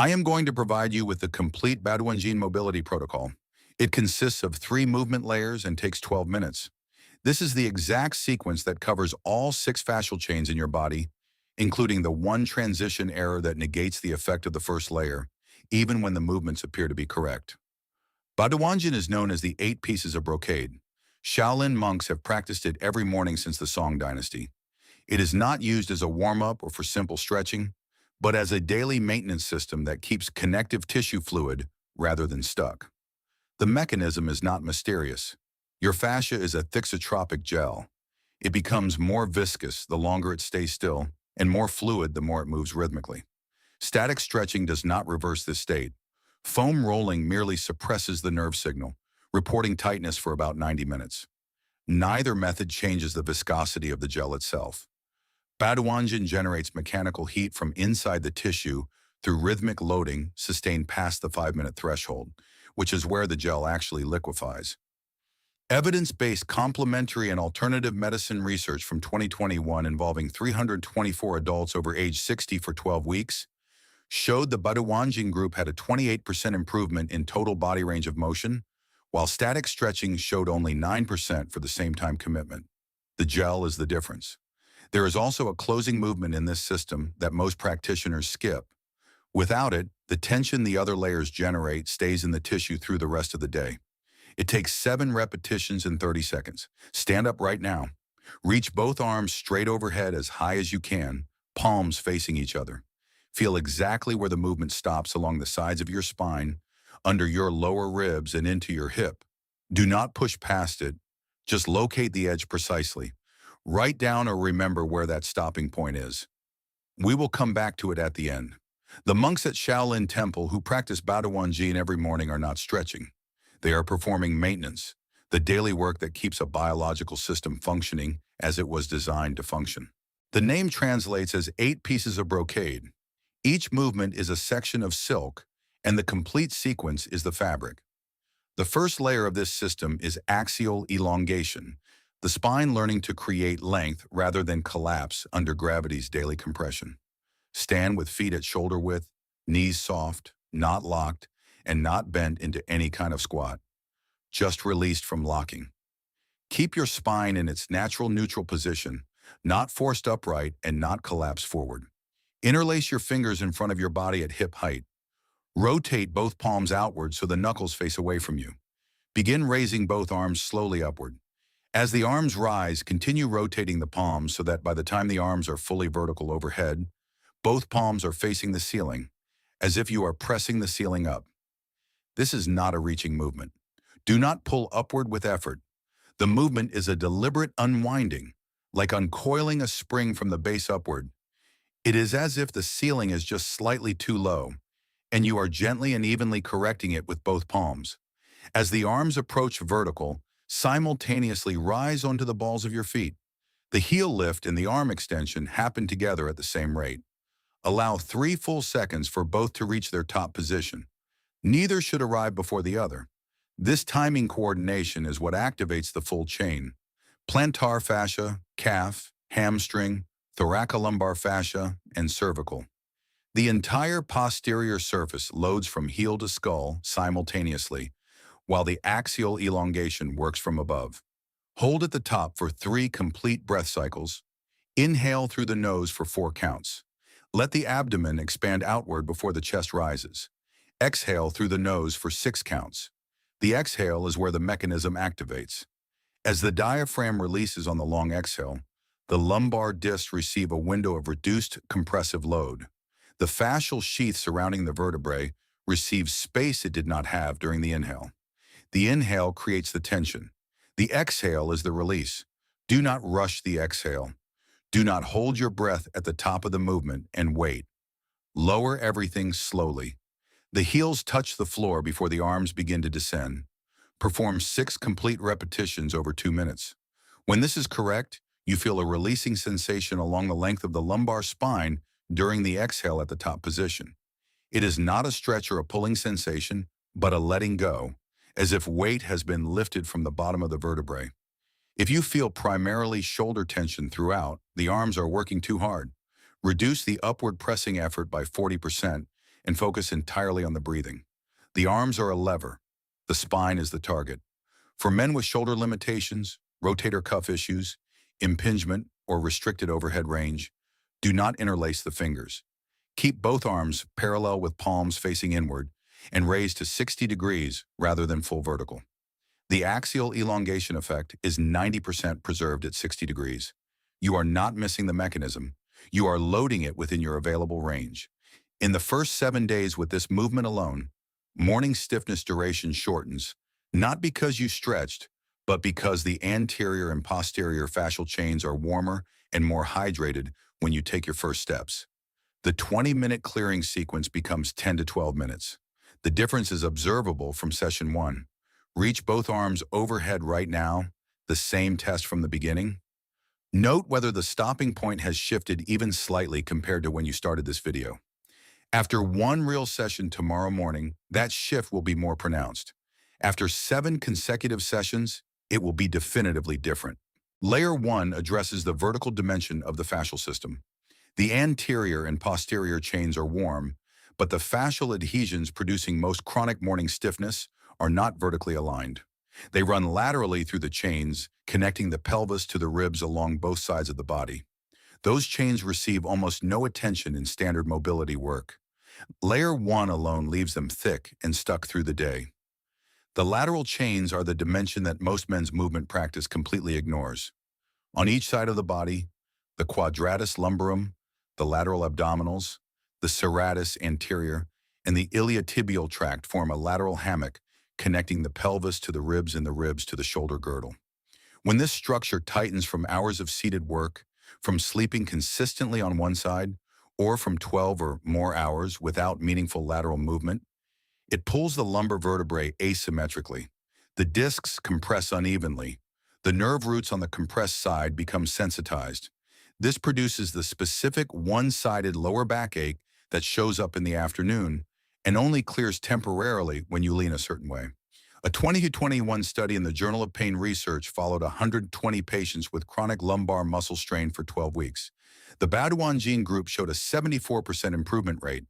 I am going to provide you with the complete Baduanjin mobility protocol. It consists of 3 movement layers and takes 12 minutes. This is the exact sequence that covers all 6 fascial chains in your body, including the one transition error that negates the effect of the first layer, even when the movements appear to be correct. Baduanjin is known as the 8 pieces of brocade. Shaolin monks have practiced it every morning since the Song dynasty. It is not used as a warm-up or for simple stretching, but as a daily maintenance system that keeps connective tissue fluid rather than stuck. The mechanism is not mysterious. Your fascia is a thixotropic gel. It becomes more viscous the longer it stays still, and more fluid the more it moves rhythmically. Static stretching does not reverse this state. Foam rolling merely suppresses the nerve signal, reporting tightness for about 90 minutes. Neither method changes the viscosity of the gel itself. Baduanjin generates mechanical heat from inside the tissue through rhythmic loading sustained past the 5-minute threshold, which is where the gel actually liquefies. Evidence-based complementary and alternative medicine research from 2021 involving 324 adults over age 60 for 12 weeks showed the Baduanjin group had a 28% improvement in total body range of motion, while static stretching showed only 9% for the same time commitment. The gel is the difference. There is also a closing movement in this system that most practitioners skip. Without it, the tension the other layers generate stays in the tissue through the rest of the day. It takes 7 repetitions in 30 seconds. Stand up right now. Reach both arms straight overhead as high as you can, palms facing each other. Feel exactly where the movement stops along the sides of your spine, under your lower ribs and into your hip. Do not push past it. Just locate the edge precisely. Write down or remember where that stopping point is. We will come back to it at the end. The monks at Shaolin Temple who practice Baduanjin every morning are not stretching. They are performing maintenance, the daily work that keeps a biological system functioning as it was designed to function. The name translates as 8 pieces of brocade. Each movement is a section of silk, and the complete sequence is the fabric. The first layer of this system is axial elongation, the spine learning to create length rather than collapse under gravity's daily compression. Stand with feet at shoulder width, knees soft, not locked, and not bent into any kind of squat, just released from locking. Keep your spine in its natural neutral position, not forced upright and not collapse forward. Interlace your fingers in front of your body at hip height. Rotate both palms outward so the knuckles face away from you. Begin raising both arms slowly upward. As the arms rise, continue rotating the palms so that by the time the arms are fully vertical overhead, both palms are facing the ceiling, as if you are pressing the ceiling up. This is not a reaching movement. Do not pull upward with effort. The movement is a deliberate unwinding, like uncoiling a spring from the base upward. It is as if the ceiling is just slightly too low, and you are gently and evenly correcting it with both palms. As the arms approach vertical, simultaneously rise onto the balls of your feet. The heel lift and the arm extension happen together at the same rate. Allow 3 full seconds for both to reach their top position. Neither should arrive before the other. This timing coordination is what activates the full chain. Plantar fascia, calf, hamstring, thoracolumbar fascia, and cervical. The entire posterior surface loads from heel to skull simultaneously, while the axial elongation works from above. Hold at the top for 3 complete breath cycles. Inhale through the nose for 4 counts. Let the abdomen expand outward before the chest rises. Exhale through the nose for 6 counts. The exhale is where the mechanism activates. As the diaphragm releases on the long exhale, the lumbar discs receive a window of reduced compressive load. The fascial sheath surrounding the vertebrae receives space it did not have during the inhale. The inhale creates the tension. The exhale is the release. Do not rush the exhale. Do not hold your breath at the top of the movement and wait. Lower everything slowly. The heels touch the floor before the arms begin to descend. Perform 6 complete repetitions over 2 minutes. When this is correct, you feel a releasing sensation along the length of the lumbar spine during the exhale at the top position. It is not a stretch or a pulling sensation, but a letting go, as if weight has been lifted from the bottom of the vertebrae. If you feel primarily shoulder tension throughout, the arms are working too hard. Reduce the upward pressing effort by 40% and focus entirely on the breathing. The arms are a lever. The spine is the target. For men with shoulder limitations, rotator cuff issues, impingement, or restricted overhead range, do not interlace the fingers. Keep both arms parallel with palms facing inward and raise to 60 degrees rather than full vertical. The axial elongation effect is 90% preserved at 60 degrees. You are not missing the mechanism. You are loading it within your available range. In the first 7 days with this movement alone, morning stiffness duration shortens, not because you stretched, but because the anterior and posterior fascial chains are warmer and more hydrated when you take your first steps. The 20-minute clearing sequence becomes 10 to 12 minutes. The difference is observable from session 1. Reach both arms overhead right now, the same test from the beginning. Note whether the stopping point has shifted even slightly compared to when you started this video. After one real session tomorrow morning, that shift will be more pronounced. After 7 consecutive sessions, it will be definitively different. Layer 1 addresses the vertical dimension of the fascial system. The anterior and posterior chains are warm, but the fascial adhesions producing most chronic morning stiffness are not vertically aligned. They run laterally through the chains, connecting the pelvis to the ribs along both sides of the body. Those chains receive almost no attention in standard mobility work. Layer 1 alone leaves them thick and stuck through the day. The lateral chains are the dimension that most men's movement practice completely ignores. On each side of the body, the quadratus lumborum, the lateral abdominals, the serratus anterior, and the iliotibial tract form a lateral hammock connecting the pelvis to the ribs and the ribs to the shoulder girdle. When this structure tightens from hours of seated work, from sleeping consistently on one side, or from 12 or more hours without meaningful lateral movement, it pulls the lumbar vertebrae asymmetrically. The discs compress unevenly. The nerve roots on the compressed side become sensitized. This produces the specific one-sided lower backache that shows up in the afternoon and only clears temporarily when you lean a certain way. A 2021 study in the Journal of Pain Research followed 120 patients with chronic lumbar muscle strain for 12 weeks. The Baduan group showed a 74% improvement rate.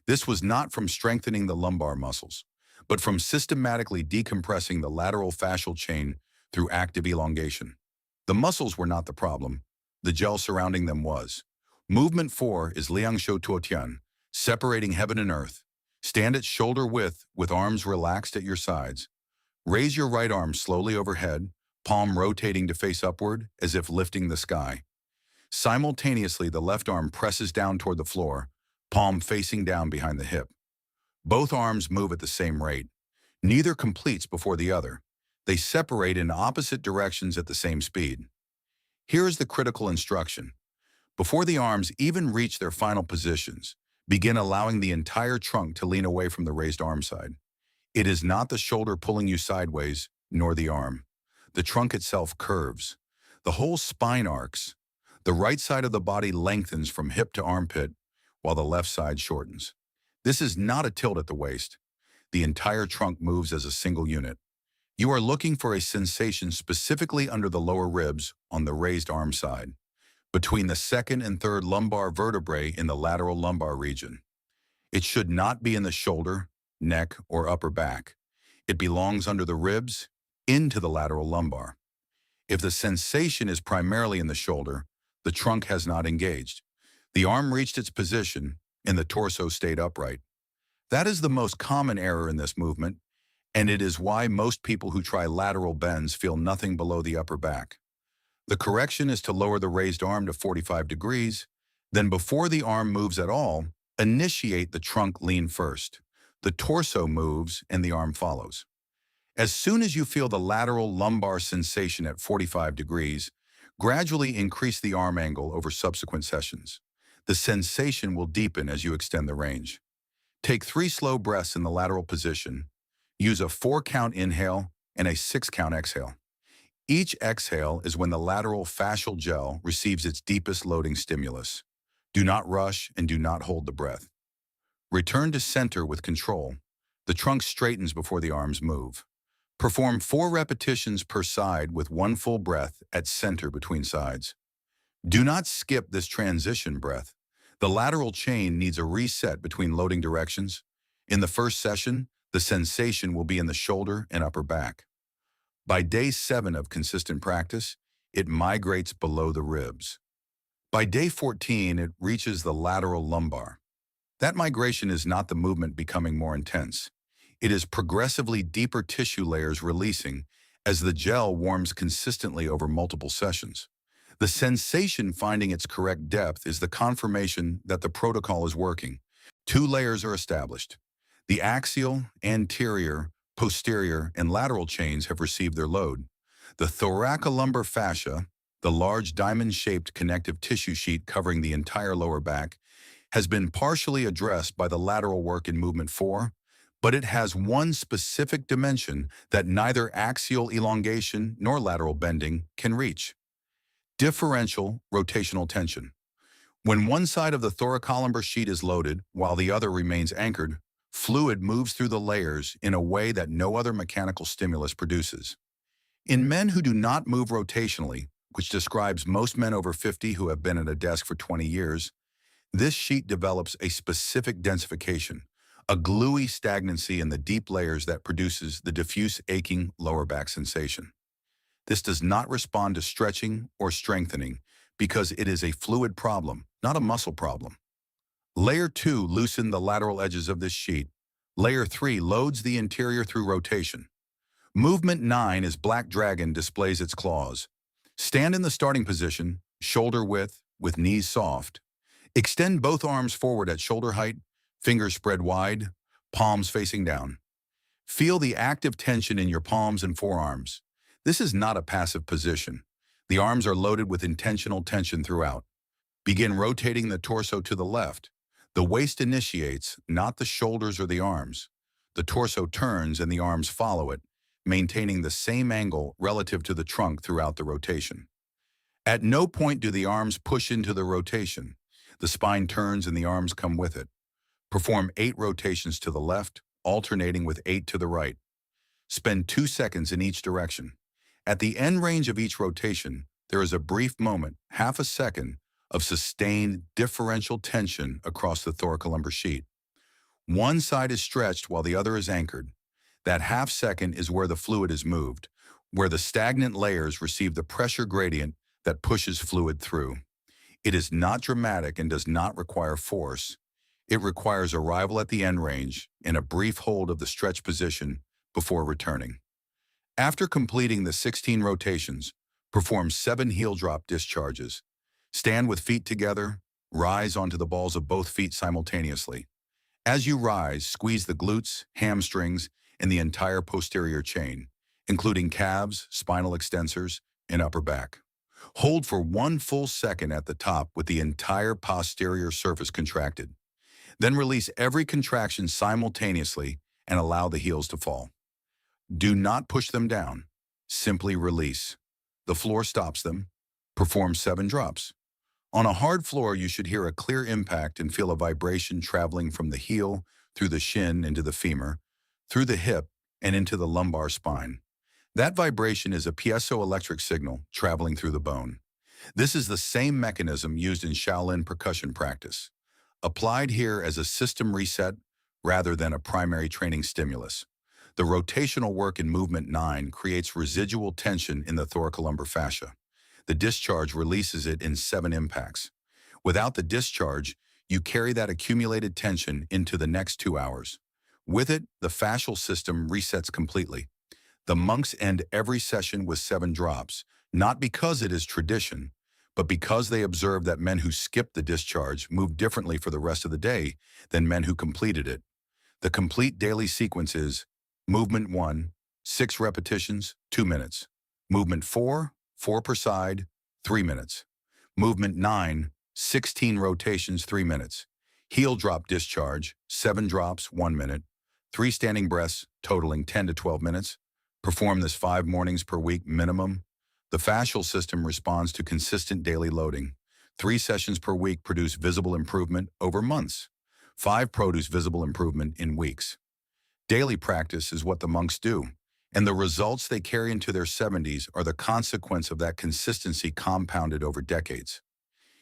This was not from strengthening the lumbar muscles, but from systematically decompressing the lateral fascial chain through active elongation. The muscles were not the problem. The gel surrounding them was. Movement 4 is Liangshuo Tuotian, separating heaven and earth. Stand at shoulder width with arms relaxed at your sides. Raise your right arm slowly overhead, palm rotating to face upward as if lifting the sky. Simultaneously, the left arm presses down toward the floor, palm facing down behind the hip. Both arms move at the same rate. Neither completes before the other. They separate in opposite directions at the same speed. Here is the critical instruction. Before the arms even reach their final positions, begin allowing the entire trunk to lean away from the raised arm side. It is not the shoulder pulling you sideways, nor the arm. The trunk itself curves. The whole spine arcs. The right side of the body lengthens from hip to armpit, while the left side shortens. This is not a tilt at the waist. The entire trunk moves as a single unit. You are looking for a sensation specifically under the lower ribs on the raised arm side, between the second and third lumbar vertebrae in the lateral lumbar region. It should not be in the shoulder, neck, or upper back. It belongs under the ribs, into the lateral lumbar. If the sensation is primarily in the shoulder, the trunk has not engaged. The arm reached its position, and the torso stayed upright. That is the most common error in this movement, and it is why most people who try lateral bends feel nothing below the upper back. The correction is to lower the raised arm to 45 degrees, then before the arm moves at all, initiate the trunk lean first. The torso moves and the arm follows. As soon as you feel the lateral lumbar sensation at 45 degrees, gradually increase the arm angle over subsequent sessions. The sensation will deepen as you extend the range. Take 3 slow breaths in the lateral position. Use a 4-count inhale and a 6-count exhale. Each exhale is when the lateral fascial gel receives its deepest loading stimulus. Do not rush and do not hold the breath. Return to center with control. The trunk straightens before the arms move. Perform 4 repetitions per side with 1 full breath at center between sides. Do not skip this transition breath. The lateral chain needs a reset between loading directions. In the first session, the sensation will be in the shoulder and upper back. By day 7 of consistent practice, it migrates below the ribs. By day 14, it reaches the lateral lumbar. That migration is not the movement becoming more intense. It is progressively deeper tissue layers releasing as the gel warms consistently over multiple sessions. The sensation finding its correct depth is the confirmation that the protocol is working. 2 layers are established. The axial, anterior, posterior, and lateral chains have received their load. The thoracolumbar fascia, the large diamond-shaped connective tissue sheet covering the entire lower back, has been partially addressed by the lateral work in movement 4, but it has one specific dimension that neither axial elongation nor lateral bending can reach: differential rotational tension. When one side of the thoracolumbar sheet is loaded while the other remains anchored, fluid moves through the layers in a way that no other mechanical stimulus produces. In men who do not move rotationally, which describes most men over 50 who have been at a desk for 20 years, this sheet develops a specific densification, a gluey stagnancy in the deep layers that produces the diffuse aching lower back sensation. This does not respond to stretching or strengthening because it is a fluid problem, not a muscle problem. Layer 2 loosens the lateral edges of this sheet. Layer 3 loads the interior through rotation. Movement 9 is Black Dragon displays its claws. Stand in the starting position, shoulder width, with knees soft. Extend both arms forward at shoulder height, fingers spread wide, palms facing down. Feel the active tension in your palms and forearms. This is not a passive position. The arms are loaded with intentional tension throughout. Begin rotating the torso to the left. The waist initiates, not the shoulders or the arms. The torso turns and the arms follow it, maintaining the same angle relative to the trunk throughout the rotation. At no point do the arms push into the rotation. The spine turns and the arms come with it. Perform 8 rotations to the left, alternating with 8 to the right. Spend 2 seconds in each direction. At the end range of each rotation, there is a brief moment, half a second, of sustained differential tension across the thoracolumbar sheet. One side is stretched while the other is anchored. That half second is where the fluid is moved, where the stagnant layers receive the pressure gradient that pushes fluid through. It is not dramatic and does not require force. It requires arrival at the end range and a brief hold of the stretch position before returning. After completing the 16 rotations, perform 7 heel drop discharges. Stand with feet together, rise onto the balls of both feet simultaneously. As you rise, squeeze the glutes, hamstrings, and the entire posterior chain, including calves, spinal extensors, and upper back. Hold for 1 full second at the top with the entire posterior surface contracted. Then release every contraction simultaneously and allow the heels to fall. Do not push them down. Simply release. The floor stops them. Perform 7 drops. On a hard floor, you should hear a clear impact and feel a vibration traveling from the heel, through the shin into the femur, through the hip, and into the lumbar spine. That vibration is a piezoelectric signal traveling through the bone. This is the same mechanism used in Shaolin percussion practice, applied here as a system reset rather than a primary training stimulus. The rotational work in movement 9 creates residual tension in the thoracolumbar fascia. The discharge releases it in 7 impacts. Without the discharge, you carry that accumulated tension into the next 2 hours. With it, the fascial system resets completely. The monks end every session with 7 drops, not because it is tradition, but because they observed that men who skipped the discharge moved differently for the rest of the day than men who completed it. The complete daily sequence is movement 1, 6 repetitions, 2 minutes. Movement 4, 4 per side, 3 minutes. Movement 9, 16 rotations, 3 minutes. Heel drop discharge, 7 drops, 1 minute. 3 standing breaths, totaling 10 to 12 minutes. Perform this 5 mornings per week minimum. The fascial system responds to consistent daily loading. 3 sessions per week produce visible improvement over months. 5 produce visible improvement in weeks. Daily practice is what the monks do, and the results they carry into their 70s are the consequence of that consistency compounded over decades.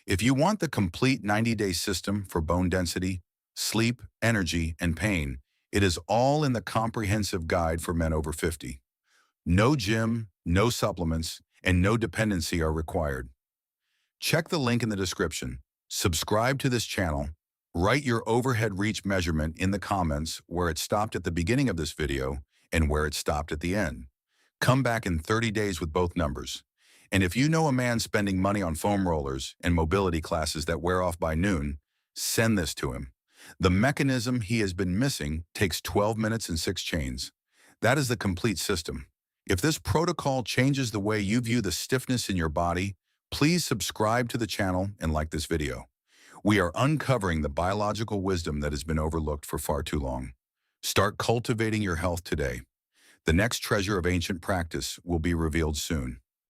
If you want the complete 90-day system for bone density, sleep, energy, and pain, it is all in the comprehensive guide for men over 50. No gym, no supplements, and no dependency are required. Check the link in the description, subscribe to this channel, write your overhead reach measurement in the comments where it stopped at the beginning of this video and where it stopped at the end. Come back in 30 days with both numbers. And if you know a man spending money on foam rollers and mobility classes that wear off by noon, send this to him. The mechanism he has been missing takes 12 minutes and 6 chains. That is the complete system. If this protocol changes the way you view the stiffness in your body, please subscribe to the channel and like this video. We are uncovering the biological wisdom that has been overlooked for far too long. Start cultivating your health today. The next treasure of ancient practice will be revealed soon.